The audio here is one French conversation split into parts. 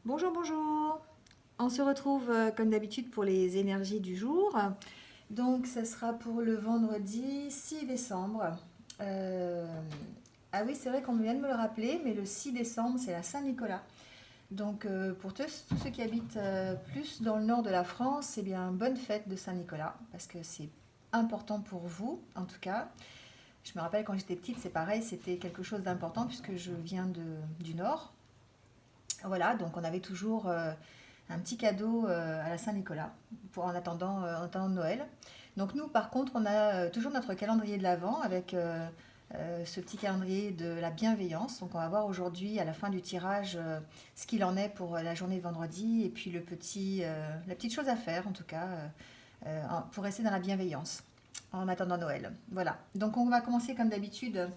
Bonjour, bonjour. On se retrouve comme d'habitude pour les énergies du jour. Donc, ce sera pour le vendredi 6 décembre. Euh, Ah oui, c'est vrai qu'on vient de me le rappeler, mais le 6 décembre, c'est la Saint-Nicolas. Donc, pour tous ceux qui habitent plus dans le nord de la France, eh bien, bonne fête de Saint-Nicolas, parce que c'est important pour vous, en tout cas. Je me rappelle quand j'étais petite, c'est pareil, c'était quelque chose d'important puisque je viens du nord. Voilà, donc on avait toujours un petit cadeau à la Saint-Nicolas en attendant Noël. Donc nous, par contre, on a toujours notre calendrier de l'Avent avec ce petit calendrier de la bienveillance. Donc on va voir aujourd'hui, à la fin du tirage, ce qu'il en est pour la journée de vendredi et puis la petite chose à faire, en tout cas, pour rester dans la bienveillance en attendant Noël. Voilà, donc on va commencer comme d'habitude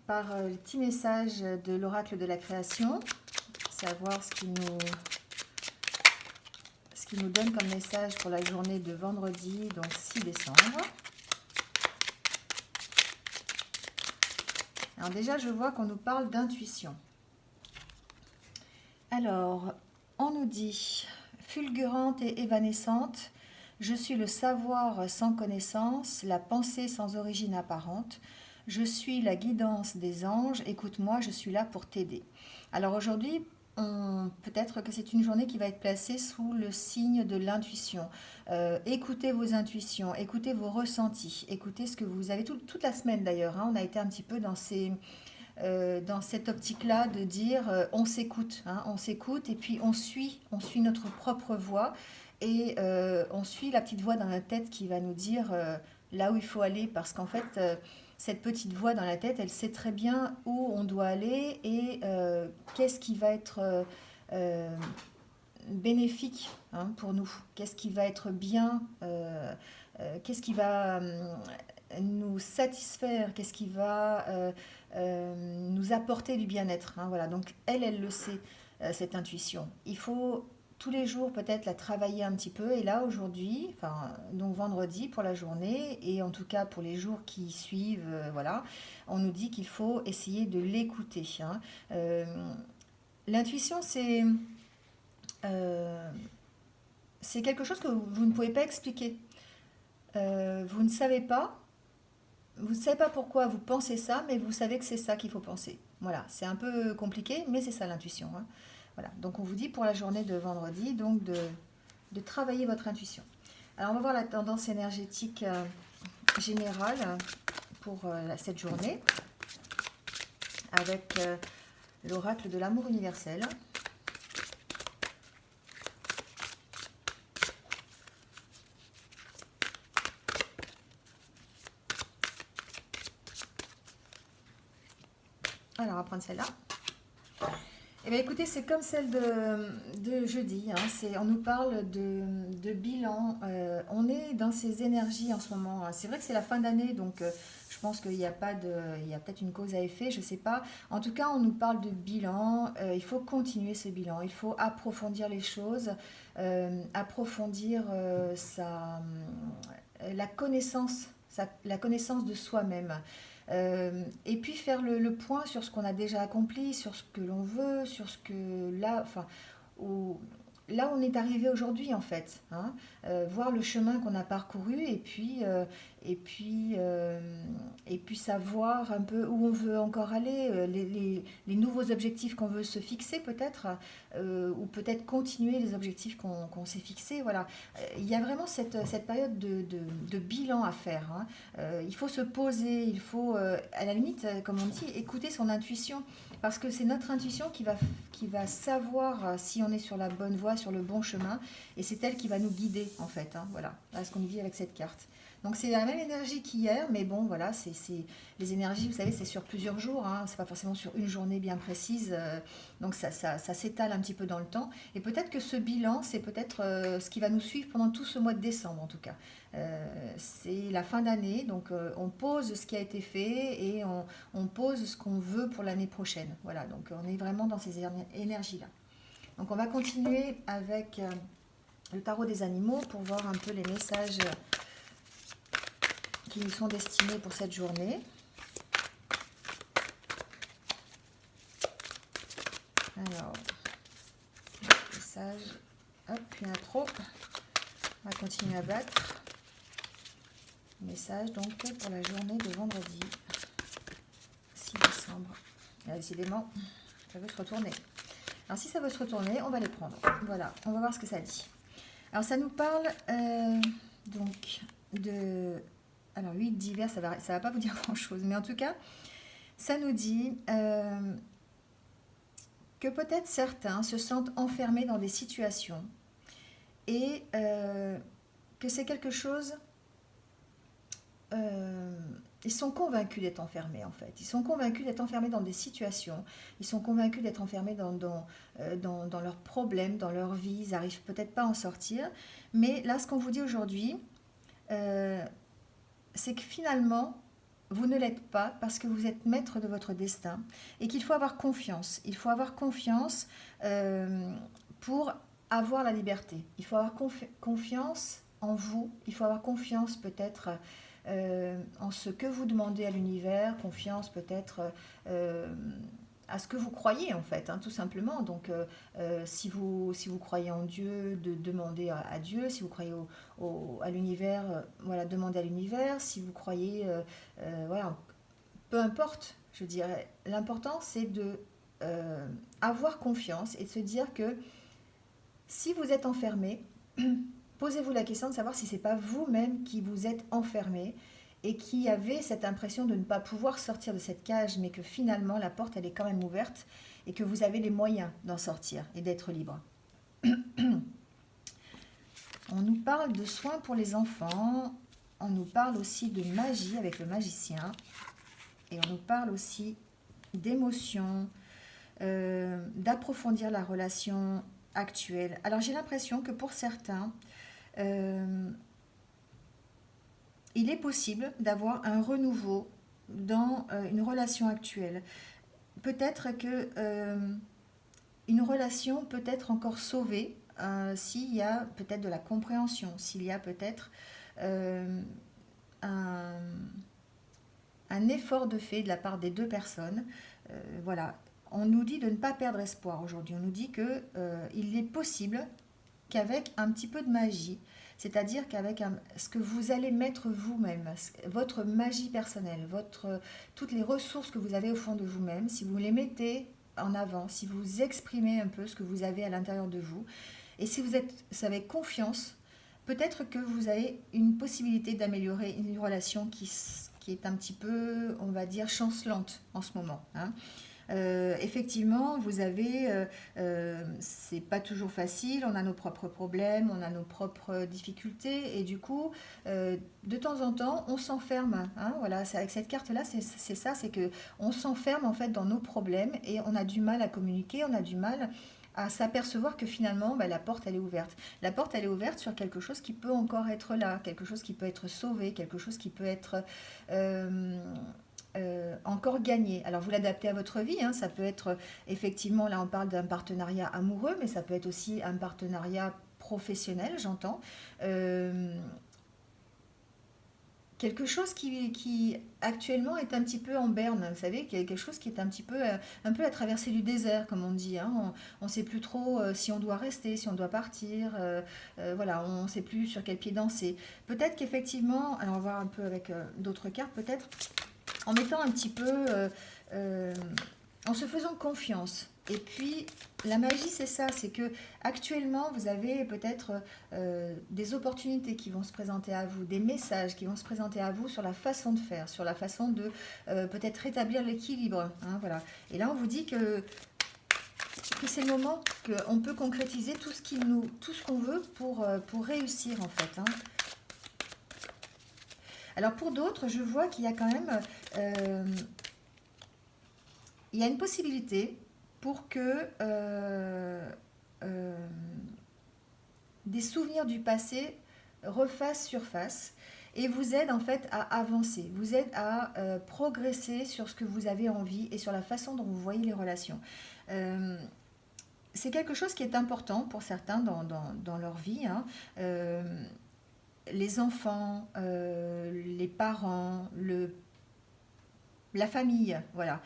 par le petit message de l'oracle de la création, savoir ce qu'il nous donne comme message pour la journée de vendredi, donc 6 décembre. Alors déjà, je vois qu'on nous parle d'intuition. Alors, on nous dit, fulgurante et évanescente, je suis le savoir sans connaissance, la pensée sans origine apparente, je suis la guidance des anges, écoute-moi, je suis là pour t'aider. Alors aujourd'hui, peut-être que c'est une journée qui va être placée sous le signe de l'intuition. Écoutez vos intuitions, écoutez vos ressentis, écoutez ce que vous avez toute la semaine d'ailleurs, hein, on a été un petit peu dans cette optique-là de dire on s'écoute, hein, on s'écoute et puis on suit notre propre voix et on suit la petite voix dans la tête qui va nous dire là où il faut aller parce qu'en fait cette petite voix dans la tête elle sait très bien où on doit aller et qu'est-ce qui va être bénéfique, hein, pour nous, qu'est-ce qui va être bien, qu'est-ce qui va nous satisfaire, qu'est-ce qui va nous apporter du bien-être, hein, voilà. Donc elle le sait, cette intuition. Il faut tous les jours peut-être la travailler un petit peu. Et là aujourd'hui, enfin donc vendredi pour la journée et en tout cas pour les jours qui suivent, voilà, on nous dit qu'il faut essayer de l'écouter, hein. Euh, L'intuition, euh, c'est quelque chose que vous ne pouvez pas expliquer. Vous ne savez pas, vous ne savez pas pourquoi vous pensez ça, mais vous savez que c'est ça qu'il faut penser. Voilà, c'est un peu compliqué, mais c'est ça l'intuition, hein. Voilà, donc on vous dit pour la journée de vendredi, donc de travailler votre intuition. Alors on va voir la tendance énergétique générale pour cette journée avec l'oracle de l'amour universel. Alors on va prendre celle-là. Eh bien, écoutez, c'est comme celle de jeudi, hein. On nous parle de bilan. On est dans ces énergies en ce moment, hein. C'est vrai que c'est la fin d'année, donc je pense qu'il n'y a pas de, il y a peut-être une cause à effet, je ne sais pas. En tout cas, on nous parle de bilan. Il faut continuer ce bilan. Il faut approfondir les choses, approfondir la connaissance, la connaissance de soi-même. Et puis faire le point sur ce qu'on a déjà accompli, sur ce que l'on veut, sur ce que là, enfin, où, là où on est arrivé aujourd'hui en fait, hein. Voir le chemin qu'on a parcouru et puis, euh, et puis savoir un peu où on veut encore aller, les nouveaux objectifs qu'on veut se fixer peut-être, ou peut-être continuer les objectifs qu'on s'est fixés. Voilà. Il y a vraiment cette période de bilan à faire, hein. Il faut se poser, il faut, à la limite, comme on dit, écouter son intuition, parce que c'est notre intuition qui va savoir si on est sur la bonne voie, sur le bon chemin, et c'est elle qui va nous guider, en fait, hein, voilà, à ce qu'on nous dit avec cette carte. Donc c'est la même énergie qu'hier, mais bon, voilà, les énergies, vous savez, c'est sur plusieurs jours, hein, c'est pas forcément sur une journée bien précise, donc ça s'étale un petit peu dans le temps, et peut-être que ce bilan, c'est peut-être ce qui va nous suivre pendant tout ce mois de décembre, en tout cas. C'est la fin d'année, donc on pose ce qui a été fait et on pose ce qu'on veut pour l'année prochaine. Voilà, donc on est vraiment dans ces énergies-là. Donc on va continuer avec le tarot des animaux pour voir un peu les messages qui nous sont destinés pour cette journée. Alors, message. Hop, il y en a trop. On va continuer à battre. Message donc pour la journée de vendredi 6 décembre. Là, décidément, ça veut se retourner. Alors si ça veut se retourner, on va les prendre. Voilà, on va voir ce que ça dit. Alors ça nous parle donc de... Alors 8 divers, ça va pas vous dire grand-chose. Mais en tout cas, ça nous dit que peut-être certains se sentent enfermés dans des situations et que c'est quelque chose... ils sont convaincus d'être enfermés en fait. Ils sont convaincus d'être enfermés dans des situations. Ils sont convaincus d'être enfermés dans leurs problèmes, dans leur vie. Ils n'arrivent peut-être pas à en sortir. Mais là, ce qu'on vous dit aujourd'hui, c'est que finalement, vous ne l'êtes pas parce que vous êtes maître de votre destin et qu'il faut avoir confiance. Il faut avoir confiance pour avoir la liberté. Il faut avoir confiance en vous. Il faut avoir confiance peut-être en ce que vous demandez à l'univers, confiance peut-être à ce que vous croyez en fait, hein, tout simplement. Donc si vous croyez en Dieu, de demander à Dieu. Si vous croyez à l'univers, voilà, demandez à l'univers. Si vous croyez, voilà, peu importe, je dirais. L'important c'est de avoir confiance et de se dire que si vous êtes enfermé, posez-vous la question de savoir si c'est pas vous-même qui vous êtes enfermé et qui avez cette impression de ne pas pouvoir sortir de cette cage, mais que finalement la porte elle est quand même ouverte et que vous avez les moyens d'en sortir et d'être libre. On nous parle de soins pour les enfants, on nous parle aussi de magie avec le magicien et on nous parle aussi d'émotions, d'approfondir la relation actuelle. Alors j'ai l'impression que pour certains, il est possible d'avoir un renouveau dans une relation actuelle. Peut-être que une relation peut être encore sauvée s'il y a peut-être de la compréhension, s'il y a peut-être un, un effort de fait de la part des deux personnes. Voilà. On nous dit de ne pas perdre espoir aujourd'hui. On nous dit qu'il est possible qu'avec un petit peu de magie, c'est-à-dire qu'avec ce que vous allez mettre vous-même, votre magie personnelle, toutes les ressources que vous avez au fond de vous-même, si vous les mettez en avant, si vous exprimez un peu ce que vous avez à l'intérieur de vous, et si vous êtes avec confiance, peut-être que vous avez une possibilité d'améliorer une relation qui est un petit peu, on va dire, chancelante en ce moment, hein. Effectivement, vous avez, c'est pas toujours facile, on a nos propres problèmes, on a nos propres difficultés, et du coup, de temps en temps, on s'enferme, hein, voilà, avec cette carte-là, c'est ça, c'est que on s'enferme en fait dans nos problèmes et on a du mal à communiquer, on a du mal à s'apercevoir que finalement, bah, la porte, elle est ouverte. La porte, elle est ouverte sur quelque chose qui peut encore être là, quelque chose qui peut être sauvé, quelque chose qui peut être encore gagné. Alors vous l'adaptez à votre vie, hein, ça peut être effectivement, là on parle d'un partenariat amoureux, mais ça peut être aussi un partenariat professionnel, j'entends. Quelque chose qui actuellement est un petit peu en berne, vous savez, quelque chose qui est un peu à traverser du désert, comme on dit, hein. On ne sait plus trop si on doit rester, si on doit partir, voilà, on ne sait plus sur quel pied danser. Peut-être qu'effectivement, alors on va voir un peu avec d'autres cartes, peut-être en mettant un petit peu, en se faisant confiance. Et puis, la magie, c'est ça, c'est que actuellement, vous avez peut-être des opportunités qui vont se présenter à vous, des messages qui vont se présenter à vous sur la façon de faire, sur la façon de peut-être rétablir l'équilibre, hein, voilà. Et là, on vous dit que c'est le moment qu'on peut concrétiser tout ce qu'on veut pour réussir, en fait, hein. Alors pour d'autres, je vois qu'il y a quand même il y a une possibilité pour que des souvenirs du passé refassent surface et vous aident en fait à avancer, vous aident à progresser sur ce que vous avez envie et sur la façon dont vous voyez les relations. C'est quelque chose qui est important pour certains dans leur vie, hein. Les enfants, les parents, la famille, voilà.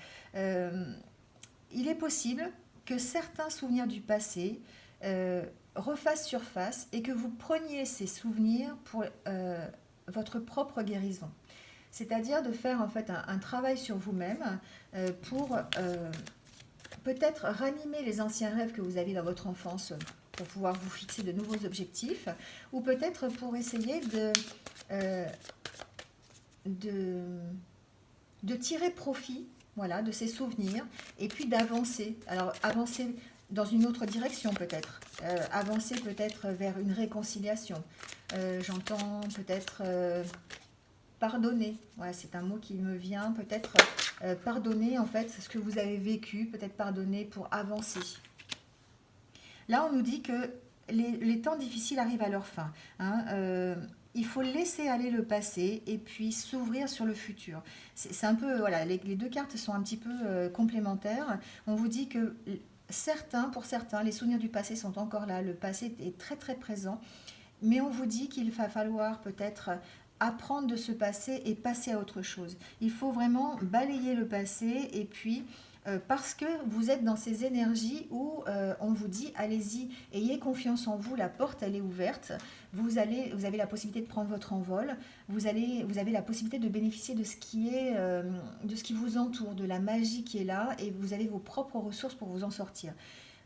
Il est possible que certains souvenirs du passé refassent surface et que vous preniez ces souvenirs pour votre propre guérison. C'est-à-dire de faire en fait un travail sur vous-même pour peut-être ranimer les anciens rêves que vous aviez dans votre enfance pour pouvoir vous fixer de nouveaux objectifs, ou peut-être pour essayer euh, de, de tirer profit, voilà, de ces souvenirs et puis d'avancer. Alors avancer dans une autre direction peut-être, avancer peut-être vers une réconciliation. J'entends peut-être pardonner, ouais, c'est un mot qui me vient, peut-être pardonner en fait ce que vous avez vécu, peut-être pardonner pour avancer. Là, on nous dit que les temps difficiles arrivent à leur fin. Hein, il faut laisser aller le passé et puis s'ouvrir sur le futur. C'est un peu, voilà, les deux cartes sont un petit peu complémentaires. On vous dit que pour certains, les souvenirs du passé sont encore là. Le passé est très très présent. Mais on vous dit qu'il va falloir peut-être apprendre de ce passé et passer à autre chose. Il faut vraiment balayer le passé et puis parce que vous êtes dans ces énergies où on vous dit allez-y, ayez confiance en vous, la porte elle est ouverte, vous avez la possibilité de prendre votre envol, vous avez la possibilité de bénéficier de ce qui vous entoure, de la magie qui est là et vous avez vos propres ressources pour vous en sortir.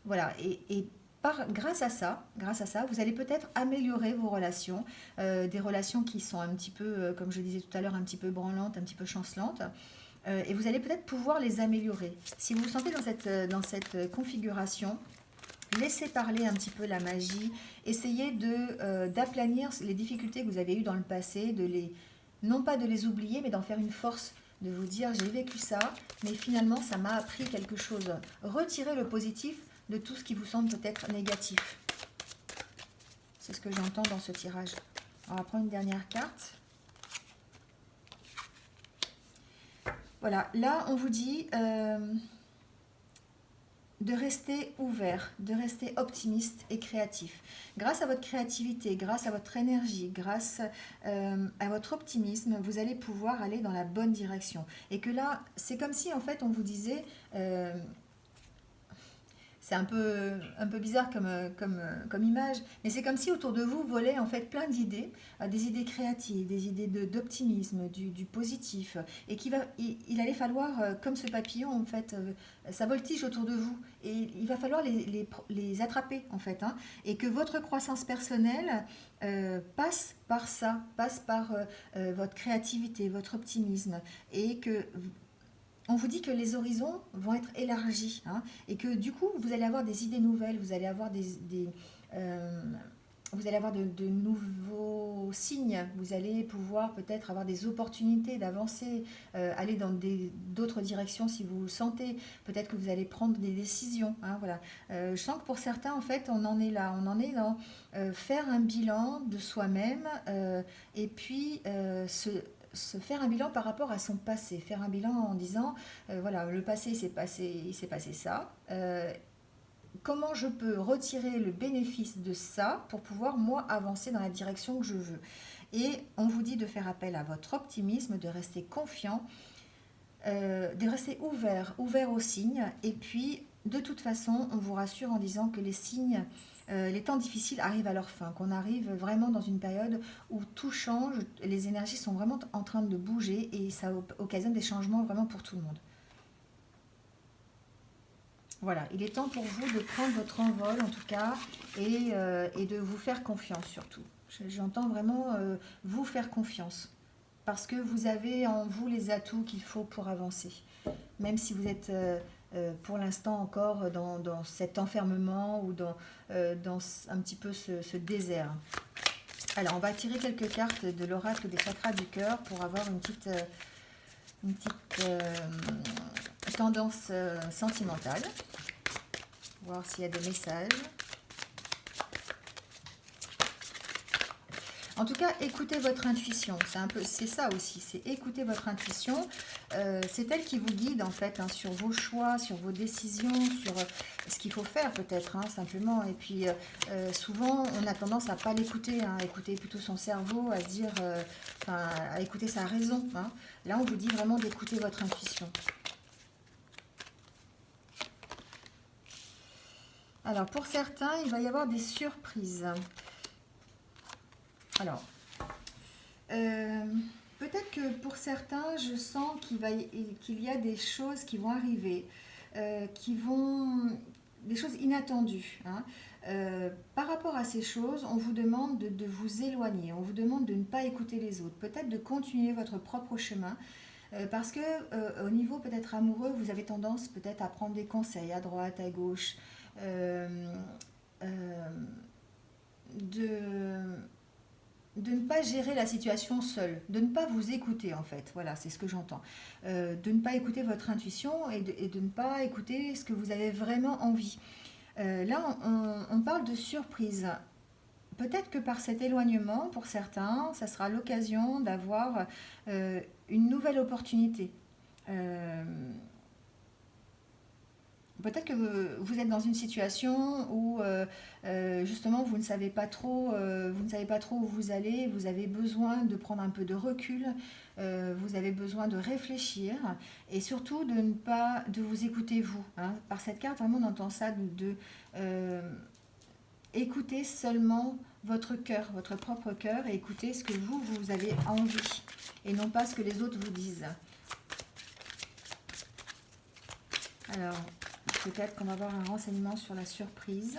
Voilà, et grâce à ça, vous allez peut-être améliorer vos relations, des relations qui sont un petit peu, comme je disais tout à l'heure, un petit peu branlantes, un petit peu chancelantes, et vous allez peut-être pouvoir les améliorer. Si vous vous sentez dans cette configuration, laissez parler un petit peu la magie, essayez d'aplanir les difficultés que vous avez eues dans le passé, non pas de les oublier, mais d'en faire une force, de vous dire j'ai vécu ça, mais finalement ça m'a appris quelque chose. Retirez le positif de tout ce qui vous semble peut-être négatif. C'est ce que j'entends dans ce tirage. On va prendre une dernière carte. Voilà, là on vous dit de rester ouvert, de rester optimiste et créatif. Grâce à votre créativité, grâce à votre énergie, grâce à votre optimisme, vous allez pouvoir aller dans la bonne direction. Et que là, c'est comme si en fait on vous disait... c'est un peu bizarre comme image, mais c'est comme si autour de vous volaient en fait plein d'idées, des idées créatives, des idées d'optimisme, du positif, et il allait falloir, comme ce papillon en fait, ça voltige autour de vous, et il va falloir les attraper en fait, hein, et que votre croissance personnelle passe par ça, passe par votre créativité, votre optimisme, et que on vous dit que les horizons vont être élargis, hein, et que du coup, vous allez avoir des idées nouvelles, vous allez avoir vous allez avoir de nouveaux signes, vous allez pouvoir peut-être avoir des opportunités d'avancer, aller dans d'autres directions si vous le sentez, peut-être que vous allez prendre des décisions. Hein, voilà. Je sens que pour certains, en fait, on en est là, on en est dans faire un bilan de soi-même et puis se faire un bilan par rapport à son passé, faire un bilan en disant, voilà, le passé, il s'est passé ça. Comment je peux retirer le bénéfice de ça pour pouvoir, moi, avancer dans la direction que je veux. Et on vous dit de faire appel à votre optimisme, de rester confiant, de rester ouvert aux signes. Et puis, de toute façon, on vous rassure en disant que les signes, les temps difficiles arrivent à leur fin, qu'on arrive vraiment dans une période où tout change, les énergies sont vraiment en train de bouger et ça occasionne des changements vraiment pour tout le monde. Voilà, il est temps pour vous de prendre votre envol en tout cas et de vous faire confiance surtout. J'entends vraiment vous faire confiance parce que vous avez en vous les atouts qu'il faut pour avancer. Même si vous êtes pour l'instant encore dans cet enfermement ou dans un petit peu ce désert. Alors, on va tirer quelques cartes de l'oracle des chakras du cœur pour avoir une petite tendance sentimentale. Voir s'il y a des messages. En tout cas, écoutez votre intuition. C'est ça aussi, c'est écouter votre intuition. C'est elle qui vous guide en fait hein, sur vos choix, sur vos décisions, sur ce qu'il faut faire peut-être hein, simplement. Et puis souvent, on a tendance à pas l'écouter, hein, à écouter plutôt son cerveau, à se dire, à écouter sa raison. Hein. Là, on vous dit vraiment d'écouter votre intuition. Alors, pour certains, il va y avoir des surprises. Alors, euh, peut-être que pour certains, je sens qu'il y a des choses qui vont arriver, qui vont, des choses inattendues, hein. Par rapport à ces choses, on vous demande de vous éloigner, on vous demande de ne pas écouter les autres, peut-être de continuer votre propre chemin, parce que au niveau peut-être amoureux, vous avez tendance peut-être à prendre des conseils à droite, à gauche, euh, euh, de de ne pas gérer la situation seul, de ne pas vous écouter en fait, voilà, c'est ce que j'entends. De ne pas écouter votre intuition et de ne pas écouter ce que vous avez vraiment envie. Là, on parle de surprise. Peut-être que par cet éloignement, pour certains, ça sera l'occasion d'avoir une nouvelle opportunité. Euh, Peut-être que vous êtes dans une situation où justement vous ne savez pas trop où vous allez, vous avez besoin de prendre un peu de recul, vous avez besoin de réfléchir et surtout de ne pas de vous écouter vous, hein. Par cette carte, vraiment on entend ça euh, écouter seulement votre cœur, votre propre cœur et écouter ce que vous avez envie et non pas ce que les autres vous disent. Alors, peut-être qu'on va avoir un renseignement sur la surprise.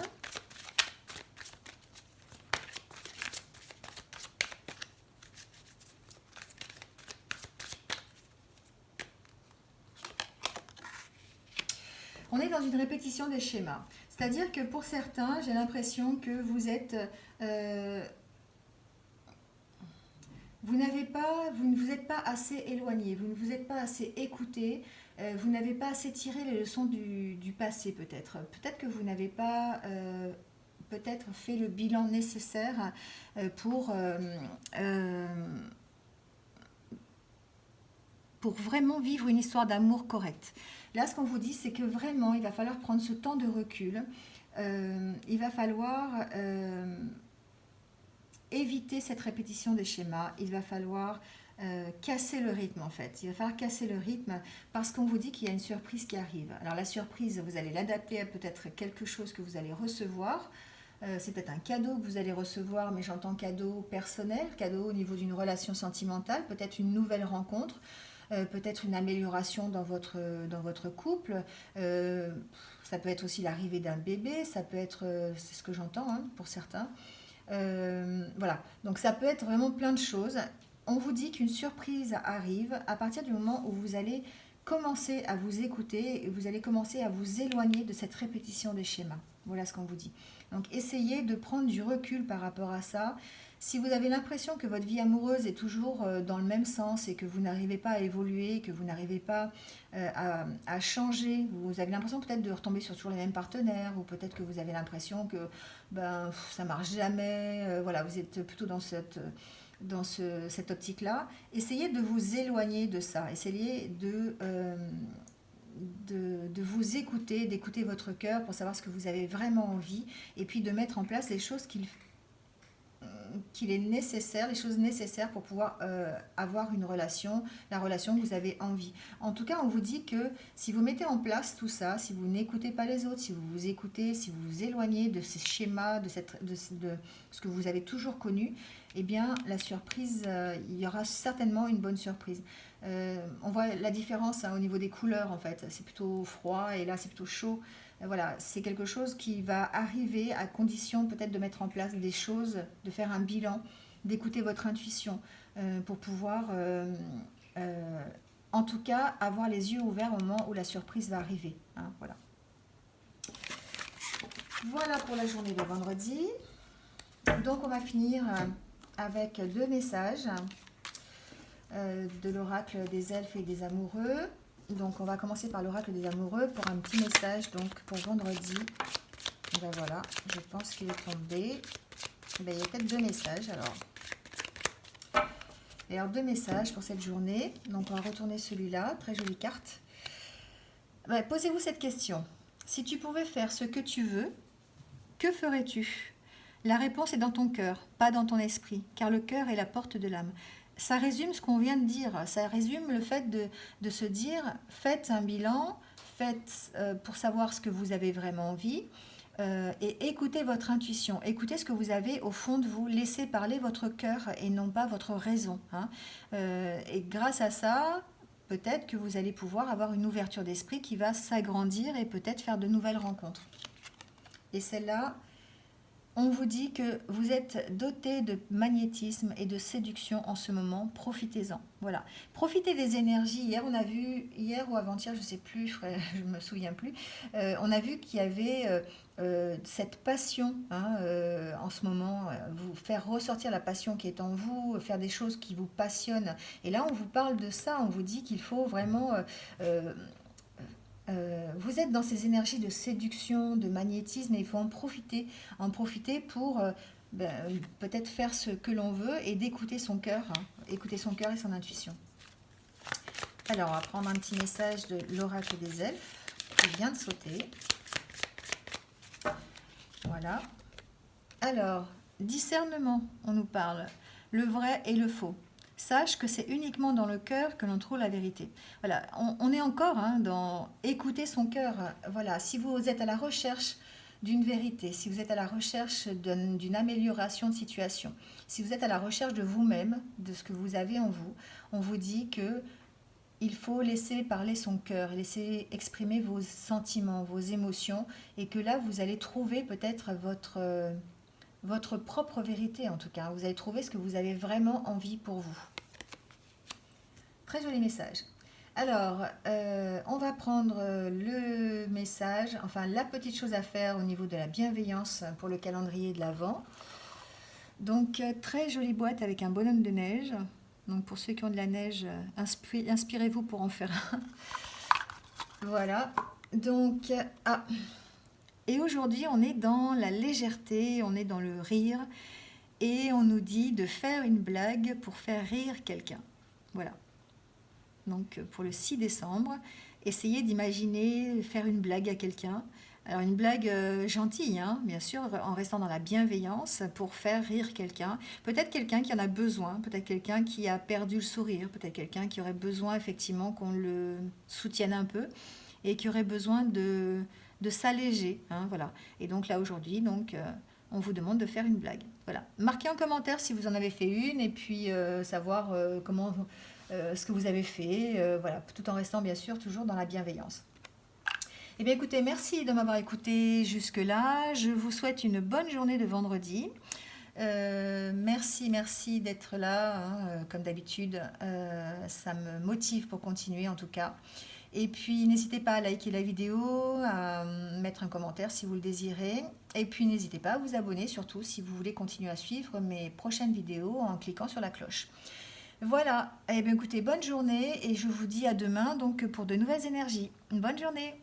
On est dans une répétition des schémas. C'est-à-dire que pour certains, j'ai l'impression que euh, vous ne vous êtes pas assez éloigné, vous ne vous êtes pas assez écouté, vous n'avez pas assez tiré les leçons du passé peut-être. Peut-être que vous n'avez pas peut-être fait le bilan nécessaire euh, pour, euh, euh, pour vraiment vivre une histoire d'amour correcte. Là, ce qu'on vous dit, c'est que vraiment, il va falloir prendre ce temps de recul. Il va falloir éviter cette répétition des schémas. Il va falloir casser le rythme en fait. Il va falloir casser le rythme parce qu'on vous dit qu'il y a une surprise qui arrive. Alors la surprise, vous allez l'adapter à peut-être quelque chose que vous allez recevoir. C'est peut-être un cadeau que vous allez recevoir, mais j'entends cadeau personnel, cadeau au niveau d'une relation sentimentale, peut-être une nouvelle rencontre, peut-être une amélioration dans votre couple. Ça peut être aussi l'arrivée d'un bébé, ça peut être, c'est ce que j'entends hein, pour certains. Voilà, donc ça peut être vraiment plein de choses. On vous dit qu'une surprise arrive à partir du moment où vous allez commencer à vous écouter et vous allez commencer à vous éloigner de cette répétition des schémas. Voilà ce qu'on vous dit. Donc essayez de prendre du recul par rapport à ça. Si vous avez l'impression que votre vie amoureuse est toujours dans le même sens et que vous n'arrivez pas à évoluer, que vous n'arrivez pas à changer, vous avez l'impression peut-être de retomber sur toujours les mêmes partenaires ou peut-être que vous avez l'impression que ben, ça marche jamais, voilà, vous êtes plutôt dans cette optique-là, essayez de vous éloigner de ça, essayez de vous écouter, d'écouter votre cœur pour savoir ce que vous avez vraiment envie et puis de mettre en place les choses qu'il est nécessaire, les choses nécessaires pour pouvoir avoir une relation, la relation que vous avez envie. En tout cas, on vous dit que si vous mettez en place tout ça, si vous n'écoutez pas les autres, si vous vous écoutez, si vous vous éloignez de ces schémas, de ce que vous avez toujours connu, eh bien, la surprise, il y aura certainement une bonne surprise. On voit la différence hein, au niveau des couleurs, en fait. C'est plutôt froid et là, c'est plutôt chaud. Voilà, c'est quelque chose qui va arriver à condition peut-être de mettre en place des choses, de faire un bilan, d'écouter votre intuition pour pouvoir, euh, en tout cas, avoir les yeux ouverts au moment où la surprise va arriver, hein, voilà. Voilà pour la journée de vendredi. Donc on va finir avec deux messages de l'oracle des elfes et des amoureux. Donc on va commencer par l'oracle des amoureux pour un petit message donc pour vendredi. Ben voilà, je pense qu'il est tombé. Ben, il y a peut-être deux messages alors. Et alors deux messages pour cette journée. Donc on va retourner celui-là, très jolie carte. Ben, posez-vous cette question. Si tu pouvais faire ce que tu veux, que ferais-tu? La réponse est dans ton cœur, pas dans ton esprit, car le cœur est la porte de l'âme. Ça résume ce qu'on vient de dire, ça résume le fait de se dire, faites un bilan, faites pour savoir ce que vous avez vraiment envie, et écoutez votre intuition, écoutez ce que vous avez au fond de vous, laissez parler votre cœur et non pas votre raison, hein. Et grâce à ça, peut-être que vous allez pouvoir avoir une ouverture d'esprit qui va s'agrandir et peut-être faire de nouvelles rencontres. Et celle-là, on vous dit que vous êtes doté de magnétisme et de séduction en ce moment. Profitez-en. Voilà. Profitez des énergies. Hier, on a vu, hier ou avant-hier, je ne sais plus, je ne me souviens plus, on a vu qu'il y avait cette passion, hein, en ce moment, vous faire ressortir la passion qui est en vous, faire des choses qui vous passionnent. Et là, on vous parle de ça. On vous dit qu'il faut vraiment vous êtes dans ces énergies de séduction, de magnétisme, et il faut en profiter pour peut-être faire ce que l'on veut et d'écouter son cœur, hein, écouter son cœur et son intuition. Alors, on va prendre un petit message de l'oracle des elfes qui vient de sauter. Voilà. Alors, discernement, on nous parle, le vrai et le faux. Sache que c'est uniquement dans le cœur que l'on trouve la vérité. Voilà, on est encore, hein, dans écouter son cœur. Voilà, si vous êtes à la recherche d'une vérité, si vous êtes à la recherche d'une amélioration de situation, si vous êtes à la recherche de vous-même, de ce que vous avez en vous, on vous dit que il faut laisser parler son cœur, laisser exprimer vos sentiments, vos émotions, et que là, vous allez trouver peut-être votre propre vérité, en tout cas. Vous allez trouver ce que vous avez vraiment envie pour vous. Très joli message. Alors, on va prendre le message, enfin la petite chose à faire au niveau de la bienveillance pour le calendrier de l'Avent. Donc, très jolie boîte avec un bonhomme de neige. Donc, pour ceux qui ont de la neige, inspirez-vous pour en faire un. Voilà. Donc, et aujourd'hui, on est dans la légèreté, on est dans le rire, et on nous dit de faire une blague pour faire rire quelqu'un. Voilà. Donc, pour le 6 décembre, essayez d'imaginer faire une blague à quelqu'un. Alors, une blague gentille, hein, bien sûr, en restant dans la bienveillance pour faire rire quelqu'un. Peut-être quelqu'un qui en a besoin, peut-être quelqu'un qui a perdu le sourire, peut-être quelqu'un qui aurait besoin effectivement qu'on le soutienne un peu et qui aurait besoin de s'alléger, hein, voilà. Et donc là, aujourd'hui, on vous demande de faire une blague. Voilà. Marquez en commentaire si vous en avez fait une et puis savoir ce que vous avez fait, voilà, tout en restant bien sûr toujours dans la bienveillance. Eh bien écoutez, merci de m'avoir écouté jusque-là. Je vous souhaite une bonne journée de vendredi. Merci d'être là, hein, comme d'habitude. Ça me motive pour continuer en tout cas. Et puis n'hésitez pas à liker la vidéo, à mettre un commentaire si vous le désirez. Et puis n'hésitez pas à vous abonner surtout si vous voulez continuer à suivre mes prochaines vidéos en cliquant sur la cloche. Voilà, eh bien écoutez, bonne journée et je vous dis à demain donc pour de nouvelles énergies. Une bonne journée.